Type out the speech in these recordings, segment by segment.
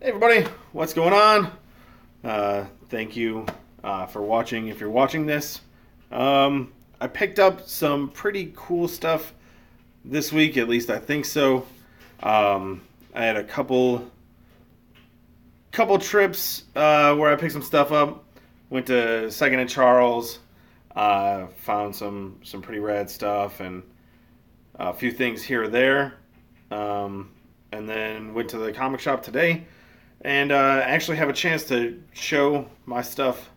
Hey everybody, what's going on? Thank you for watching if you're watching this. I picked up some pretty cool stuff this week, at least I think so. I had a couple trips where I picked some stuff up. Went to Second and Charles, found some pretty rad stuff and a few things here or there. And then went to the comic shop today and actually have a chance to show my stuff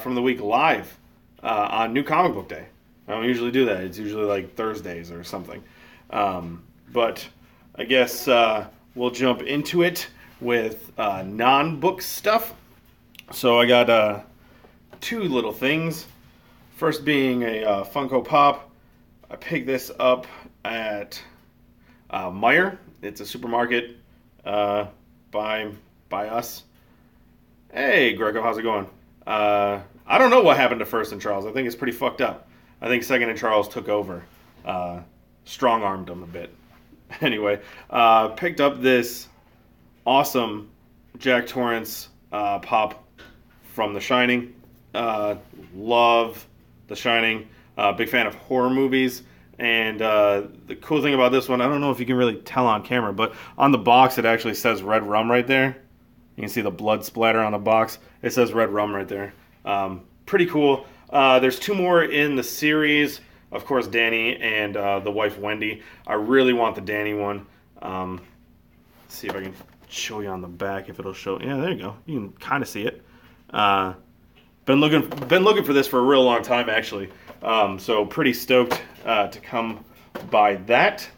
from the week live on New Comic Book Day. I don't usually do that. It's usually like Thursdays or something. But I guess we'll jump into it with non-book stuff. So I got two little things. First being a Funko Pop. I picked this up at Meijer. It's a supermarket by us. Hey, Greco, how's it going? I don't know what happened to First and Charles. I think it's pretty fucked up. I think Second and Charles took over. Strong-armed them a bit. Anyway, picked up this awesome Jack Torrance pop from The Shining. Love The Shining. Big fan of horror movies. And the cool thing about this one, I don't know if you can really tell on camera, but on the box it actually says Red Rum right there. You can see the blood splatter on the box. It says Red Rum right there. Pretty cool. There's two more in the series. Of course, Danny and the wife Wendy. I really want the Danny one. Let's see if I can show you on the back if it'll show. Yeah, there you go. You can kind of see it. Been looking for this for a real long time, actually. So pretty stoked to come by that.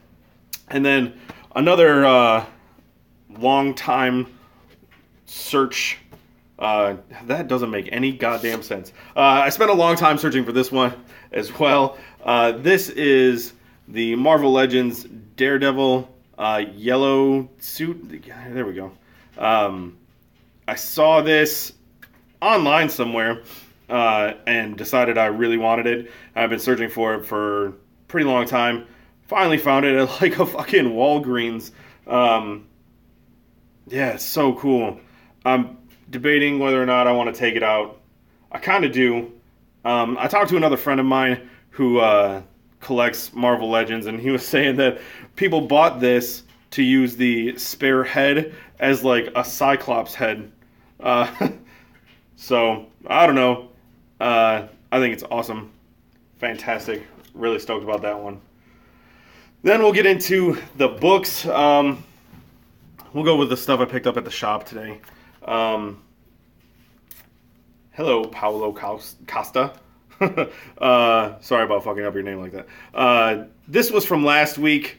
And then another long time search. That doesn't make any goddamn sense. I spent a long time searching for this one as well. This is the Marvel Legends Daredevil yellow suit. There we go. I saw this online somewhere and decided I really wanted it. I've been searching for it for a pretty long time. Finally found it at like a fucking Walgreens. Yeah, it's so cool. I'm debating whether or not I want to take it out. I kind of do. I talked to another friend of mine who collects Marvel Legends, and he was saying that people bought this to use the spare head as like a Cyclops head. So, I don't know. I think it's awesome. Fantastic. Really stoked about that one. Then we'll get into the books. We'll go with the stuff I picked up at the shop today. Hello, Paolo Costa. Sorry about fucking up your name like that. This was from last week.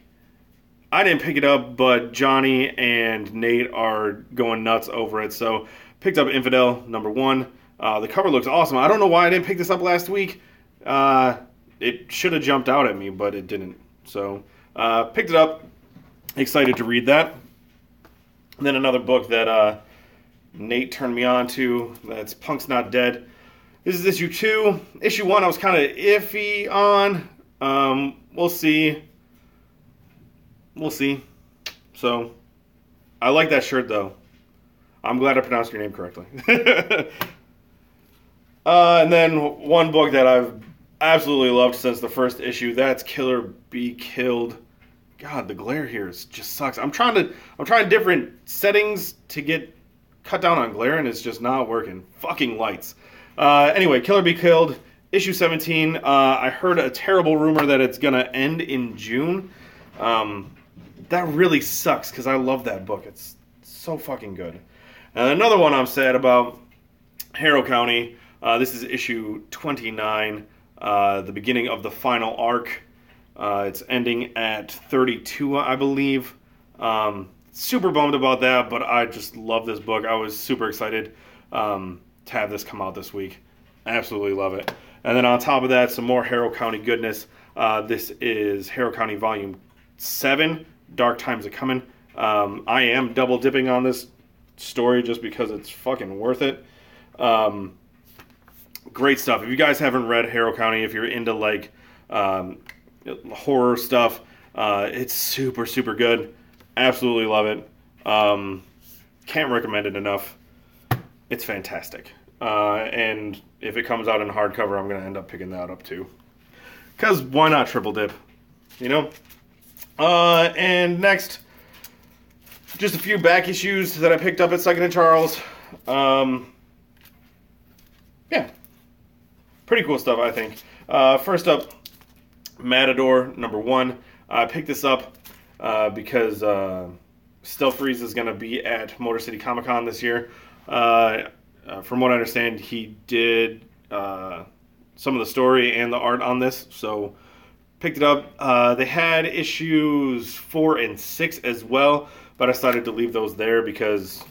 I didn't pick it up, but Johnny and Nate are going nuts over it. So, picked up Infidel #1. The cover looks awesome. I don't know why I didn't pick this up last week. It should have jumped out at me, but it didn't. So, picked it up. Excited to read that. And then another book that Nate turned me on to. That's Punk's Not Dead. This is issue 2. Issue 1 I was kind of iffy on. We'll see. We'll see. So, I like that shirt though. I'm glad I pronounced your name correctly. And then one book that I've absolutely loved since the first issue. That's Killer Be Killed. God, the glare here just sucks. I'm trying different settings to get cut down on glare, and it's just not working. Fucking lights. Anyway, Killer Be Killed, issue 17. I heard a terrible rumor that it's gonna end in June. That really sucks because I love that book. It's so fucking good. And another one I'm sad about, Harrow County. This is issue 29, the beginning of the final arc. It's ending at 32, I believe. Super bummed about that, but I just love this book. I was super excited to have this come out this week. Absolutely love it. And then on top of that, some more Harrow County goodness. This is Harrow County Volume 7, Dark Times Are Coming. I am double dipping on this story just because it's fucking worth it. Great stuff. If you guys haven't read Harrow County, if you're into like horror stuff, it's super, super good. Absolutely love it. can't recommend it enough. It's fantastic. And if it comes out in hardcover, I'm going to end up picking that up too. Because why not triple dip? You know? And next, just a few back issues that I picked up at Second and Charles. Yeah. Pretty cool stuff, I think. First up, Matador #1. I picked this up because Still Freeze is going to be at Motor City Comic Con this year. From what I understand, he did some of the story and the art on this, so picked it up. They had issues 4 and 6 as well, but I decided to leave those there because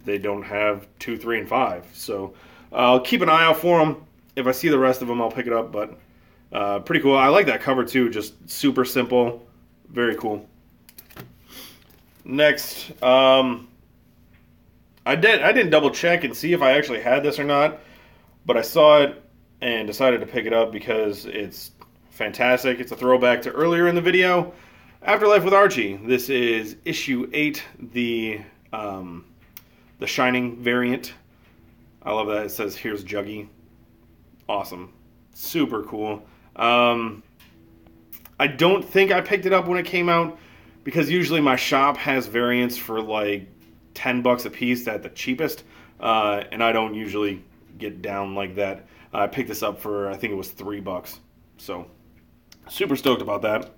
they don't have 2, 3, and 5. So I'll keep an eye out for them. If I see the rest of them, I'll pick it up, but pretty cool. I like that cover too, just super simple, very cool. Next, I didn't double check and see if I actually had this or not, but I saw it and decided to pick it up because it's fantastic. It's a throwback to earlier in the video, Afterlife with Archie. This is issue 8, the Shining variant. I love that. It says, "Here's Juggy." Awesome. Super cool. I don't think I picked it up when it came out because usually my shop has variants for like $10 a piece at the cheapest, and I don't usually get down like that. I picked this up for, I think it was $3, so super stoked about that.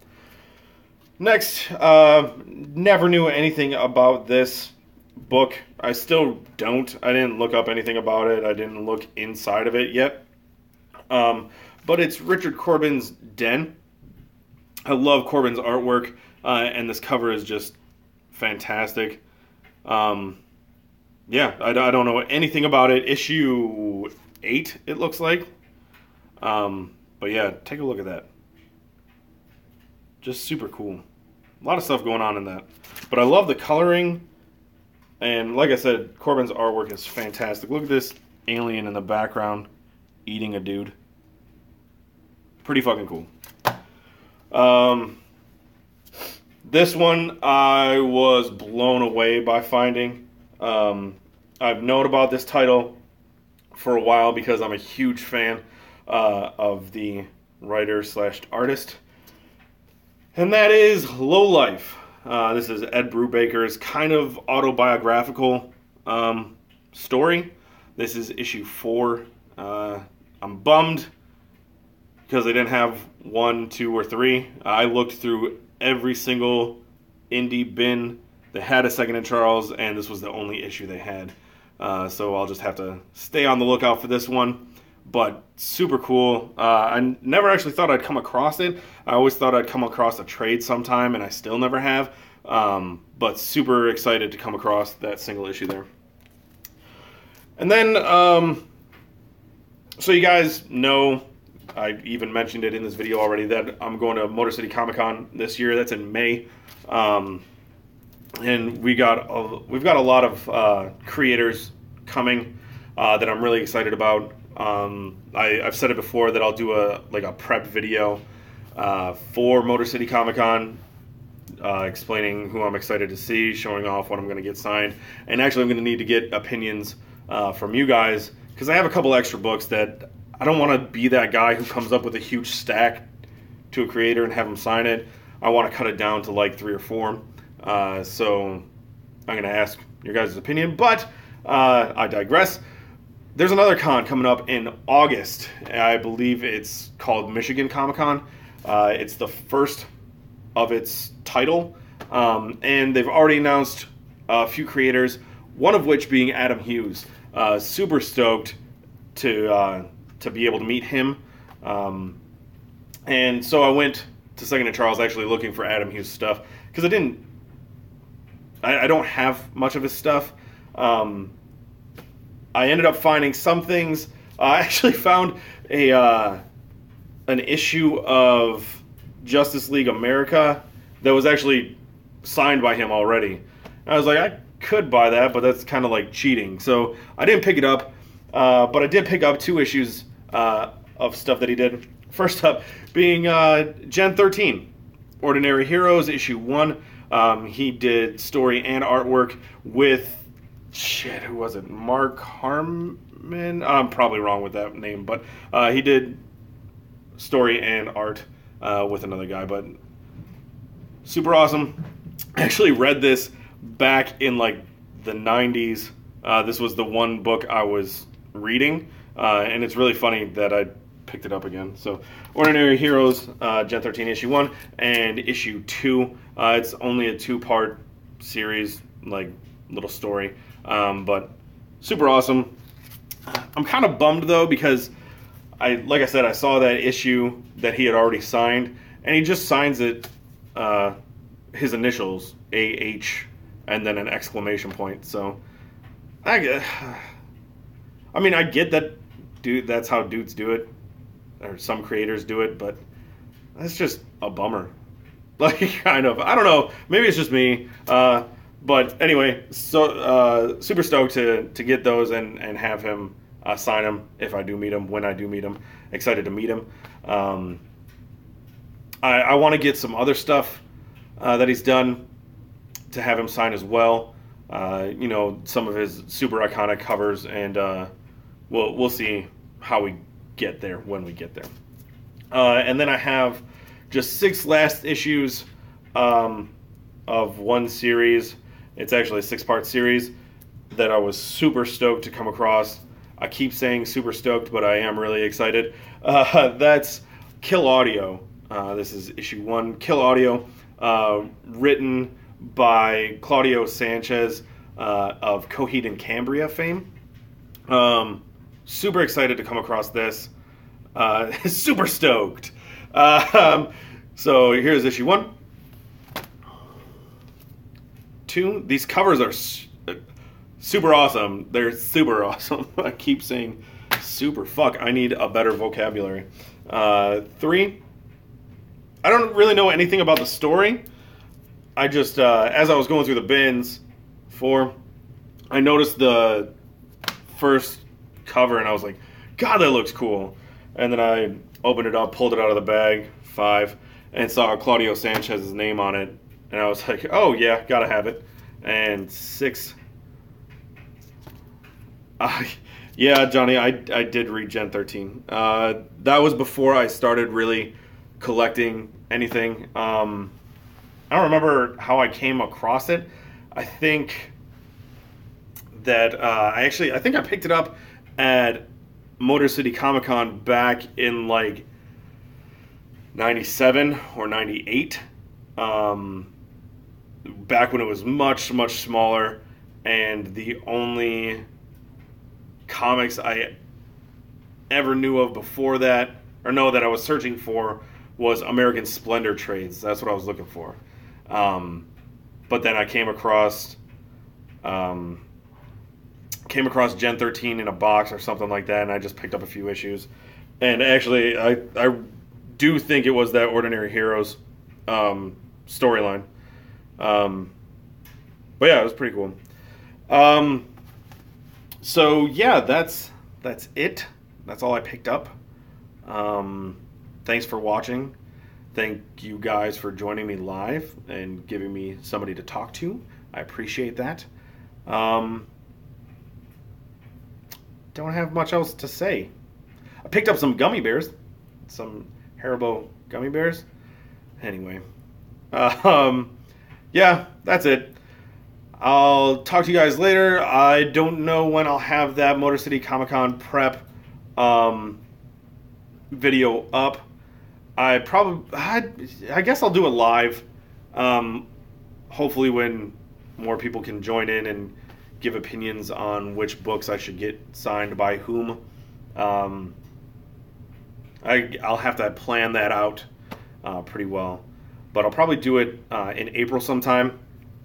Next, never knew anything about this book. I still don't. I didn't look up anything about it. I didn't look inside of it yet. But it's Richard Corbin's Den. I love Corbin's artwork, and this cover is just fantastic. Yeah, I don't know anything about it. Issue 8, it looks like. But yeah, take a look at that. Just super cool. A lot of stuff going on in that. But I love the coloring. And like I said, Corbin's artwork is fantastic. Look at this alien in the background eating a dude. Pretty fucking cool. This one I was blown away by finding. I've known about this title for a while because I'm a huge fan of the writer / artist. And that is Low Life. This is Ed Brubaker's kind of autobiographical story. This is issue 4. I'm bummed because they didn't have 1, 2, or 3. I looked through every single indie bin that had a Second and Charles, and this was the only issue they had. So I'll just have to stay on the lookout for this one. But super cool. I never actually thought I'd come across it. I always thought I'd come across a trade sometime, and I still never have. But super excited to come across that single issue there. And then, so you guys know, I even mentioned it in this video already, that I'm going to Motor City Comic Con this year. That's in May. And we've got a lot of creators coming that I'm really excited about. I've said it before that I'll do a prep video for Motor City Comic Con, explaining who I'm excited to see, showing off what I'm going to get signed, and actually I'm going to need to get opinions from you guys because I have a couple extra books that I don't want to be that guy who comes up with a huge stack to a creator and have him sign it. I want to cut it down to like 3 or 4. So I'm going to ask your guys' opinion, but I digress. There's another con coming up in August. I believe it's called Michigan Comic Con. It's the first of its title, and they've already announced a few creators, one of which being Adam Hughes. Super stoked to be able to meet him. And so I went to Second and Charles actually looking for Adam Hughes stuff because I don't have much of his stuff. I ended up finding some things. I actually found an issue of Justice League America that was actually signed by him already. And I was like, I could buy that, but that's kind of like cheating. So I didn't pick it up, but I did pick up 2 issues of stuff that he did. First up being Gen 13, Ordinary Heroes, issue 1. He did story and artwork with shit, who was it? Mark Harmon? I'm probably wrong with that name, but he did story and art with another guy, but super awesome. I actually read this back in like the 90s. This was the one book I was reading, and it's really funny that I picked it up again. So, Ordinary Heroes, Gen 13 issue 1 and issue 2. It's only a 2-part series, like little story, but super awesome. I'm kind of bummed though because like I said, I saw that issue that he had already signed, and he just signs it, his initials, AH, and then an exclamation point. So, I mean, I get that, dude. That's how dudes do it, or some creators do it, but that's just a bummer. Like, kind of. I don't know. Maybe it's just me. But anyway, so super stoked to get those and have him sign them if I do meet him, when I do meet him. Excited to meet him. I want to get some other stuff that he's done to have him sign as well. You know, some of his super iconic covers, and we'll see how we get there when we get there. And then I have just 6 last issues of one series. It's actually a 6-part series that I was super stoked to come across. I keep saying super stoked, but I am really excited. That's Kill Audio. This is issue 1, Kill Audio, written by Claudio Sanchez of Coheed and Cambria fame. Super excited to come across this. Super stoked. So here's issue 1. 2. These covers are super awesome. They're super awesome. I keep saying super. Fuck, I need a better vocabulary. 3. I don't really know anything about the story. I just, as I was going through the bins, 4, I noticed the first cover and I was like, God, that looks cool. And then I opened it up, pulled it out of the bag, 5, and saw Claudio Sanchez's name on it. And I was like, oh yeah, gotta have it. And 6. Yeah, Johnny, I did read Gen 13. That was before I started really collecting anything. I don't remember how I came across it. I think that I think I picked it up at Motor City Comic Con back in like 97 or 98. Back when it was much, much smaller, and the only comics I ever knew of before that, or no, that I was searching for, was American Splendor trades. That's what I was looking for. But then I came across Gen 13 in a box or something like that, and I just picked up a few issues. And actually, I do think it was that Ordinary Heroes storyline. But yeah, it was pretty cool. So yeah, that's it. That's all I picked up. Thanks for watching. Thank you guys for joining me live and giving me somebody to talk to. I appreciate that. Don't have much else to say. I picked up some gummy bears. Some Haribo gummy bears. Anyway. Yeah, that's it. I'll talk to you guys later. I don't know when I'll have that Motor City Comic Con prep video up. I guess I'll do it live. Hopefully when more people can join in and give opinions on which books I should get signed by whom. I'll have to plan that out pretty well. But I'll probably do it in April sometime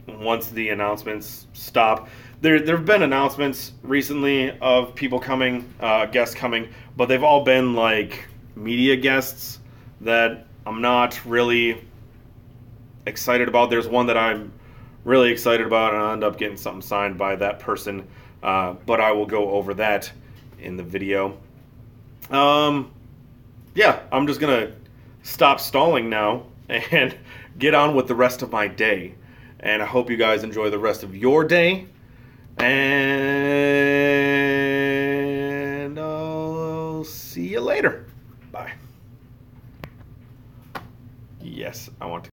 once the announcements stop. There have been announcements recently of people coming, guests coming, but they've all been like media guests that I'm not really excited about. There's one that I'm really excited about, and I'll end up getting something signed by that person, but I will go over that in the video. Yeah, I'm just going to stop stalling now and get on with the rest of my day. And I hope you guys enjoy the rest of your day. And I'll see you later. Bye. Yes, I want to